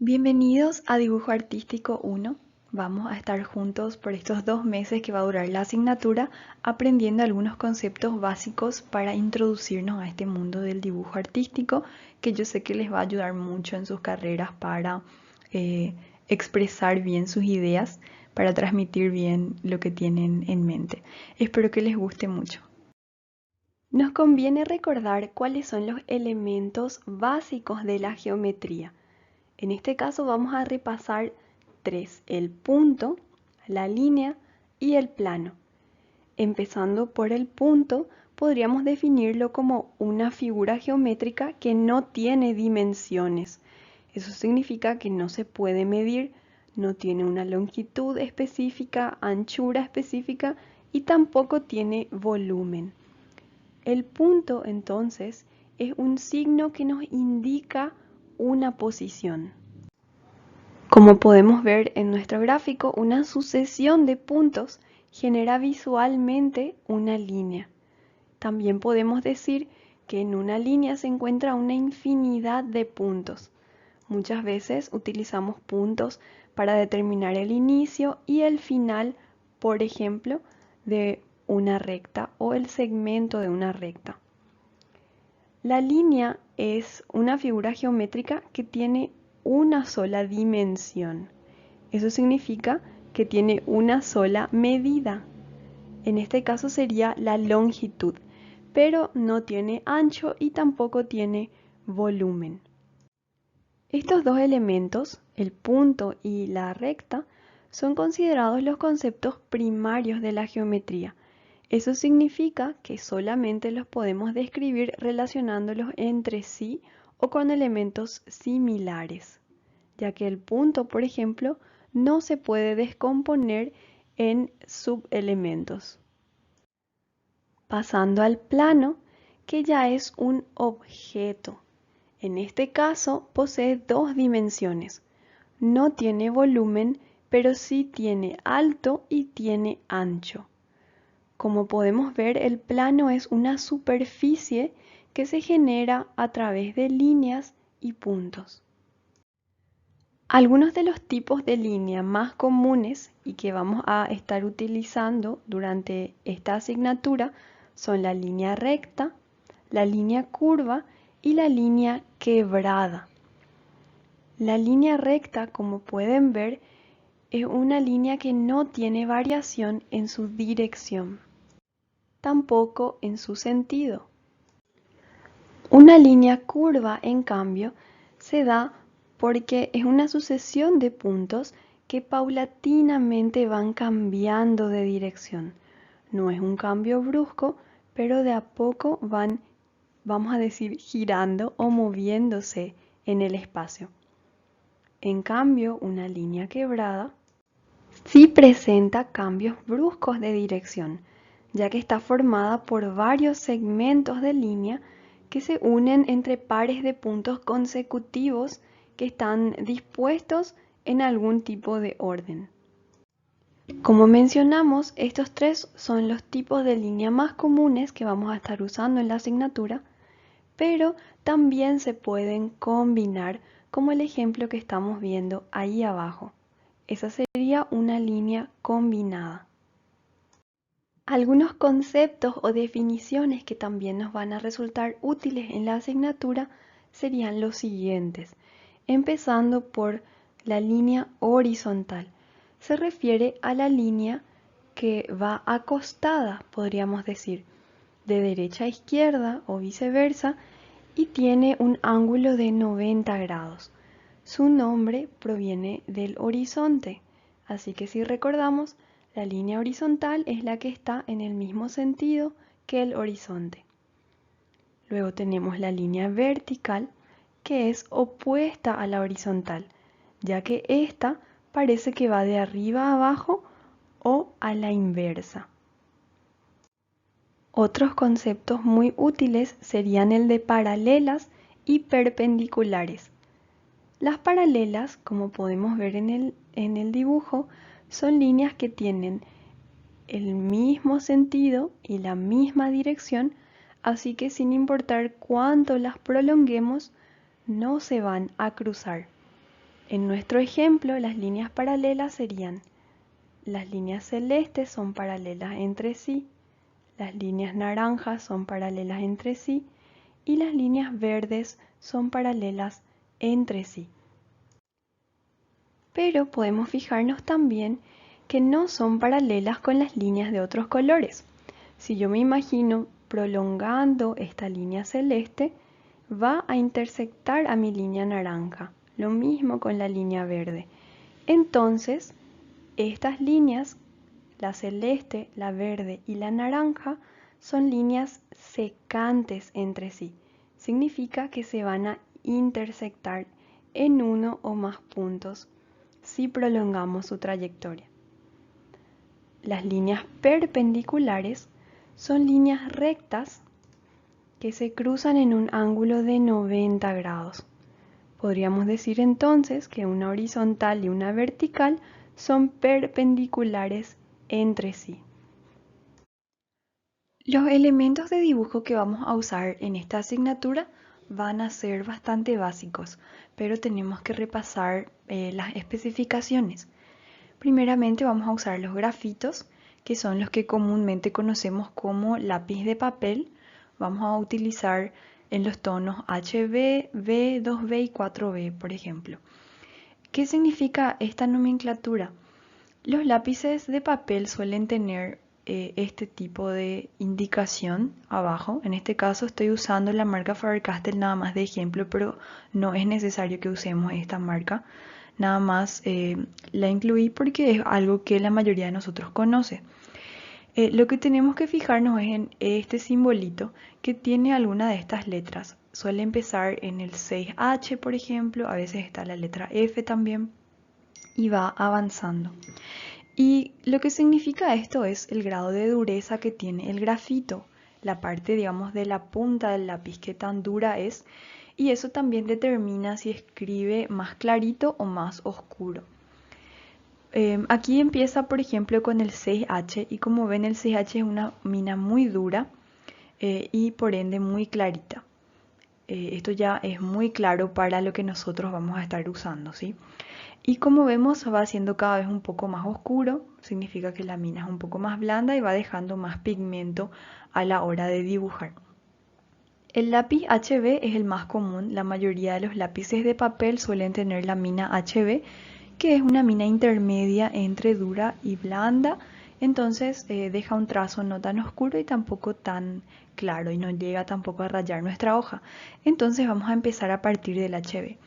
Bienvenidos a Dibujo Artístico 1. Vamos a estar juntos por estos 2 meses que va a durar la asignatura aprendiendo algunos conceptos básicos para introducirnos a este mundo del dibujo artístico que yo sé que les va a ayudar mucho en sus carreras para expresar bien sus ideas, para transmitir bien lo que tienen en mente. Espero que les guste mucho. Nos conviene recordar cuáles son los elementos básicos de la geometría. En este caso vamos a repasar tres: el punto, la línea y el plano. Empezando por el punto, podríamos definirlo como una figura geométrica que no tiene dimensiones. Eso significa que no se puede medir, no tiene una longitud específica, anchura específica y tampoco tiene volumen. El punto, entonces, es un signo que nos indica una posición. Como podemos ver en nuestro gráfico, una sucesión de puntos genera visualmente una línea. También podemos decir que en una línea se encuentra una infinidad de puntos. Muchas veces utilizamos puntos para determinar el inicio y el final, por ejemplo, de una recta o el segmento de una recta. La línea es una figura geométrica que tiene una sola dimensión. Eso significa que tiene una sola medida. En este caso sería la longitud, pero no tiene ancho y tampoco tiene volumen. Estos dos elementos, el punto y la recta, son considerados los conceptos primarios de la geometría. Eso significa que solamente los podemos describir relacionándolos entre sí o con elementos similares, ya que el punto, por ejemplo, no se puede descomponer en subelementos. Pasando al plano, que ya es un objeto. En este caso posee dos dimensiones. No tiene volumen, pero sí tiene alto y tiene ancho. Como podemos ver, el plano es una superficie que se genera a través de líneas y puntos. Algunos de los tipos de línea más comunes y que vamos a estar utilizando durante esta asignatura son la línea recta, la línea curva y la línea quebrada. La línea recta, como pueden ver, es una línea que no tiene variación en su dirección, tampoco en su sentido. Una línea curva, en cambio, se da porque es una sucesión de puntos que paulatinamente van cambiando de dirección. No es un cambio brusco, pero de a poco van, vamos a decir, girando o moviéndose en el espacio. En cambio, una línea quebrada sí presenta cambios bruscos de dirección, ya que está formada por varios segmentos de línea que se unen entre pares de puntos consecutivos que están dispuestos en algún tipo de orden. Como mencionamos, estos tres son los tipos de línea más comunes que vamos a estar usando en la asignatura, pero también se pueden combinar, como el ejemplo que estamos viendo ahí abajo. Esa sería una línea combinada. Algunos conceptos o definiciones que también nos van a resultar útiles en la asignatura serían los siguientes, empezando por la línea horizontal. Se refiere a la línea que va acostada, podríamos decir, de derecha a izquierda o viceversa, y tiene un ángulo de 90 grados. Su nombre proviene del horizonte, así que si recordamos, la línea horizontal es la que está en el mismo sentido que el horizonte. Luego tenemos la línea vertical, que es opuesta a la horizontal, ya que esta parece que va de arriba a abajo o a la inversa. Otros conceptos muy útiles serían el de paralelas y perpendiculares. Las paralelas, como podemos ver en el dibujo, son líneas que tienen el mismo sentido y la misma dirección, así que sin importar cuánto las prolonguemos, no se van a cruzar. En nuestro ejemplo, las líneas paralelas serían: las líneas celestes son paralelas entre sí, las líneas naranjas son paralelas entre sí y las líneas verdes son paralelas entre sí. Pero podemos fijarnos también que no son paralelas con las líneas de otros colores. Si yo me imagino prolongando esta línea celeste, va a intersectar a mi línea naranja. Lo mismo con la línea verde. Entonces, estas líneas, la celeste, la verde y la naranja, son líneas secantes entre sí. Significa que se van a intersectar en uno o más puntos si prolongamos su trayectoria. Las líneas perpendiculares son líneas rectas que se cruzan en un ángulo de 90 grados. Podríamos decir entonces que una horizontal y una vertical son perpendiculares entre sí. Los elementos de dibujo que vamos a usar en esta asignatura van a ser bastante básicos, pero tenemos que repasar las especificaciones. Primeramente vamos a usar los grafitos, que son los que comúnmente conocemos como lápiz de papel. Vamos a utilizar en los tonos HB, B, 2B y 4B, por ejemplo. ¿Qué significa esta nomenclatura? Los lápices de papel suelen tener este tipo de indicación abajo. En este caso estoy usando la marca Faber-Castell nada más de ejemplo, pero no es necesario que usemos esta marca. Nada más la incluí porque es algo que la mayoría de nosotros conoce. Lo que tenemos que fijarnos es en este simbolito que tiene alguna de estas letras. Suele empezar en el 6H, por ejemplo, a veces está la letra F también y va avanzando. Y lo que significa esto es el grado de dureza que tiene el grafito, la parte, digamos, de la punta del lápiz, qué tan dura es, y eso también determina si escribe más clarito o más oscuro. Aquí empieza, por ejemplo, con el 6H y como ven el 6H es una mina muy dura y por ende muy clarita. Esto ya es muy claro para lo que nosotros vamos a estar usando, ¿sí? Y como vemos va siendo cada vez un poco más oscuro, significa que la mina es un poco más blanda y va dejando más pigmento a la hora de dibujar. El lápiz HB es el más común, la mayoría de los lápices de papel suelen tener la mina HB, que es una mina intermedia entre dura y blanda, entonces deja un trazo no tan oscuro y tampoco tan claro y no llega tampoco a rayar nuestra hoja. Entonces vamos a empezar a partir del HB.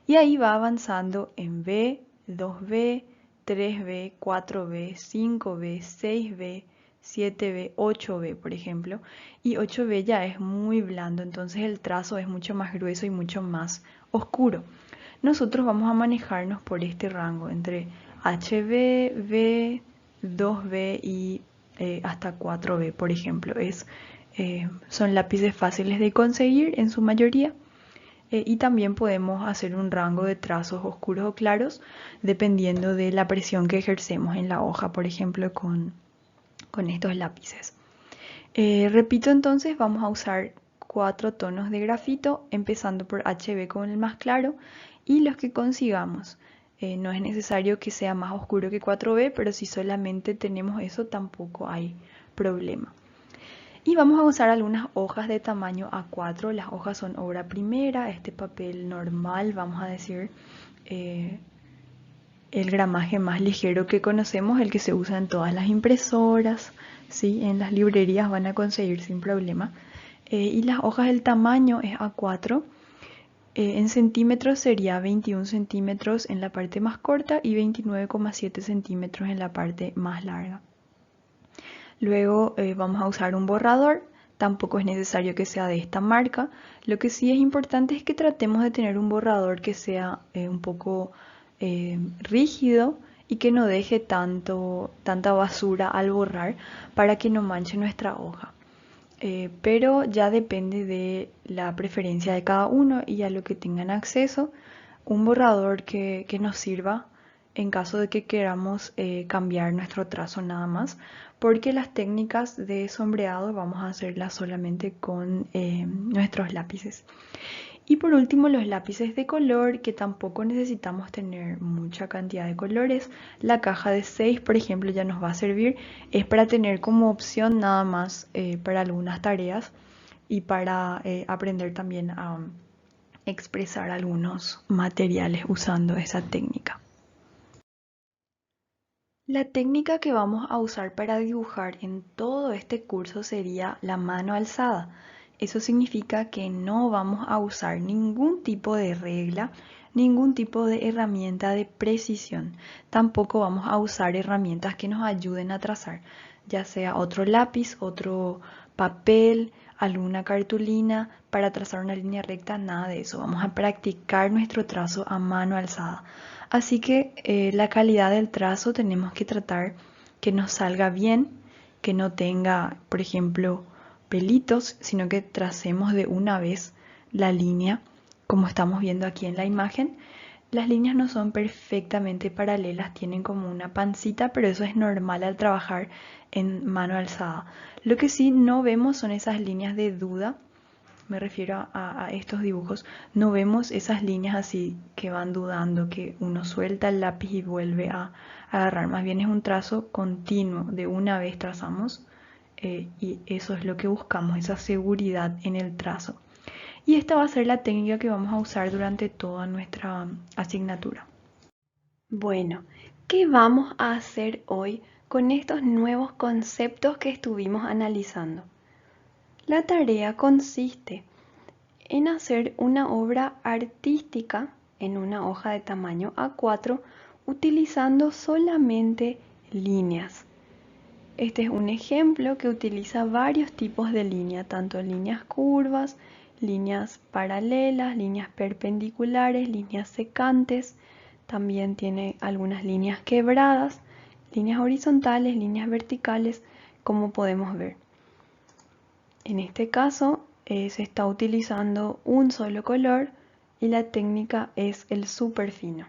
Y ahí va avanzando en B, 2B, 3B, 4B, 5B, 6B, 7B, 8B, por ejemplo. Y 8B ya es muy blando, entonces el trazo es mucho más grueso y mucho más oscuro. Nosotros vamos a manejarnos por este rango entre HB, B, 2B y hasta 4B, por ejemplo. Son lápices fáciles de conseguir en su mayoría. Y también podemos hacer un rango de trazos oscuros o claros dependiendo de la presión que ejercemos en la hoja, por ejemplo, con estos lápices. Repito entonces, vamos a usar 4 tonos de grafito, empezando por HB con el más claro y los que consigamos. No es necesario que sea más oscuro que 4B, pero si solamente tenemos eso tampoco hay problema. Y vamos a usar algunas hojas de tamaño A4. Las hojas son obra primera, este papel normal, vamos a decir, el gramaje más ligero que conocemos, el que se usa en todas las impresoras, ¿sí? En las librerías van a conseguir sin problema. Y las hojas del tamaño es A4. En centímetros sería 21 centímetros en la parte más corta y 29,7 centímetros en la parte más larga. Luego vamos a usar un borrador, tampoco es necesario que sea de esta marca. Lo que sí es importante es que tratemos de tener un borrador que sea un poco rígido y que no deje tanta basura al borrar para que no manche nuestra hoja. Pero ya depende de la preferencia de cada uno y a lo que tengan acceso. Un borrador que nos sirva en caso de que queramos cambiar nuestro trazo nada más, porque las técnicas de sombreado vamos a hacerlas solamente con nuestros lápices. Y por último, los lápices de color, que tampoco necesitamos tener mucha cantidad de colores. La caja de 6, por ejemplo, ya nos va a servir. Es para tener como opción nada más para algunas tareas y para aprender también a expresar algunos materiales usando esa técnica. La técnica que vamos a usar para dibujar en todo este curso sería la mano alzada. Eso significa que no vamos a usar ningún tipo de regla, ningún tipo de herramienta de precisión. Tampoco vamos a usar herramientas que nos ayuden a trazar, ya sea otro lápiz, otro papel, alguna cartulina para trazar una línea recta, nada de eso. Vamos a practicar nuestro trazo a mano alzada. Así que la calidad del trazo tenemos que tratar que nos salga bien, que no tenga, por ejemplo, pelitos, sino que tracemos de una vez la línea, como estamos viendo aquí en la imagen. Las líneas no son perfectamente paralelas, tienen como una pancita, pero eso es normal al trabajar en mano alzada. Lo que sí no vemos son esas líneas de duda. Me refiero a estos dibujos, no vemos esas líneas así que van dudando, que uno suelta el lápiz y vuelve a agarrar. Más bien es un trazo continuo, de una vez trazamos y eso es lo que buscamos, esa seguridad en el trazo. Y esta va a ser la técnica que vamos a usar durante toda nuestra asignatura. Bueno, ¿qué vamos a hacer hoy con estos nuevos conceptos que estuvimos analizando? La tarea consiste en hacer una obra artística en una hoja de tamaño A4 utilizando solamente líneas. Este es un ejemplo que utiliza varios tipos de línea, tanto líneas curvas, líneas paralelas, líneas perpendiculares, líneas secantes, también tiene algunas líneas quebradas, líneas horizontales, líneas verticales, como podemos ver. En este caso se está utilizando un solo color y la técnica es el súper fino.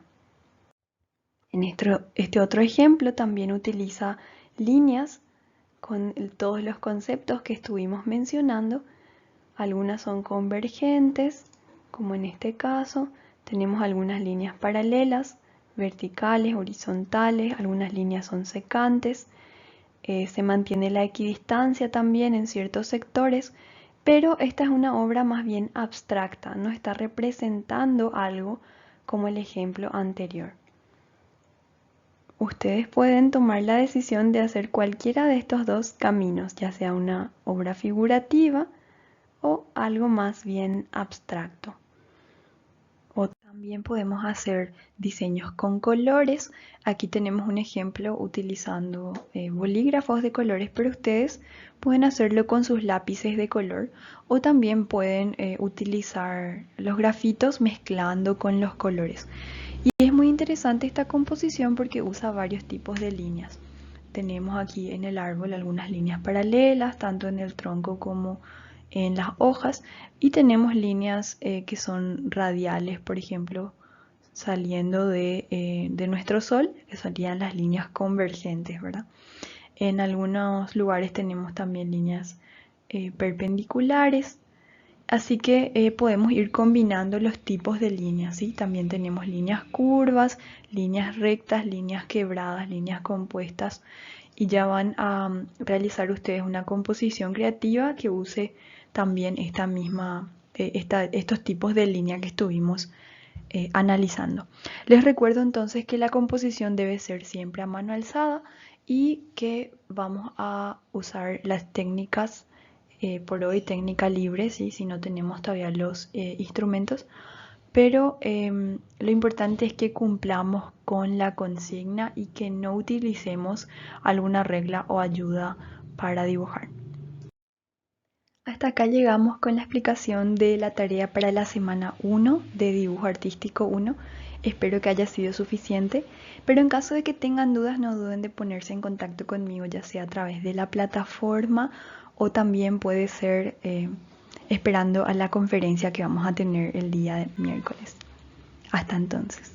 En este otro ejemplo también utiliza líneas con todos los conceptos que estuvimos mencionando. Algunas son convergentes, como en este caso. Tenemos algunas líneas paralelas, verticales, horizontales, algunas líneas son secantes. Se mantiene la equidistancia también en ciertos sectores, pero esta es una obra más bien abstracta, no está representando algo como el ejemplo anterior. Ustedes pueden tomar la decisión de hacer cualquiera de estos dos caminos, ya sea una obra figurativa o algo más bien abstracto. O también podemos hacer diseños con colores. Aquí tenemos un ejemplo utilizando bolígrafos de colores, pero ustedes pueden hacerlo con sus lápices de color o también pueden utilizar los grafitos mezclando con los colores. Y es muy interesante esta composición porque usa varios tipos de líneas. Tenemos aquí en el árbol algunas líneas paralelas, tanto en el tronco como en las hojas, y tenemos líneas que son radiales, por ejemplo, saliendo de nuestro sol, que serían las líneas convergentes, ¿verdad? En algunos lugares tenemos también líneas perpendiculares, así que podemos ir combinando los tipos de líneas, ¿sí? También tenemos líneas curvas, líneas rectas, líneas quebradas, líneas compuestas, y ya van a realizar ustedes una composición creativa que use también estos tipos de línea que estuvimos analizando. Les recuerdo entonces que la composición debe ser siempre a mano alzada y que vamos a usar las técnicas por hoy, técnica libre, ¿sí? Si no tenemos todavía los instrumentos, pero lo importante es que cumplamos con la consigna y que no utilicemos alguna regla o ayuda para dibujar. Hasta acá llegamos con la explicación de la tarea para la semana 1 de Dibujo Artístico 1. Espero que haya sido suficiente, pero en caso de que tengan dudas no duden de ponerse en contacto conmigo, ya sea a través de la plataforma o también puede ser esperando a la conferencia que vamos a tener el día de miércoles. Hasta entonces.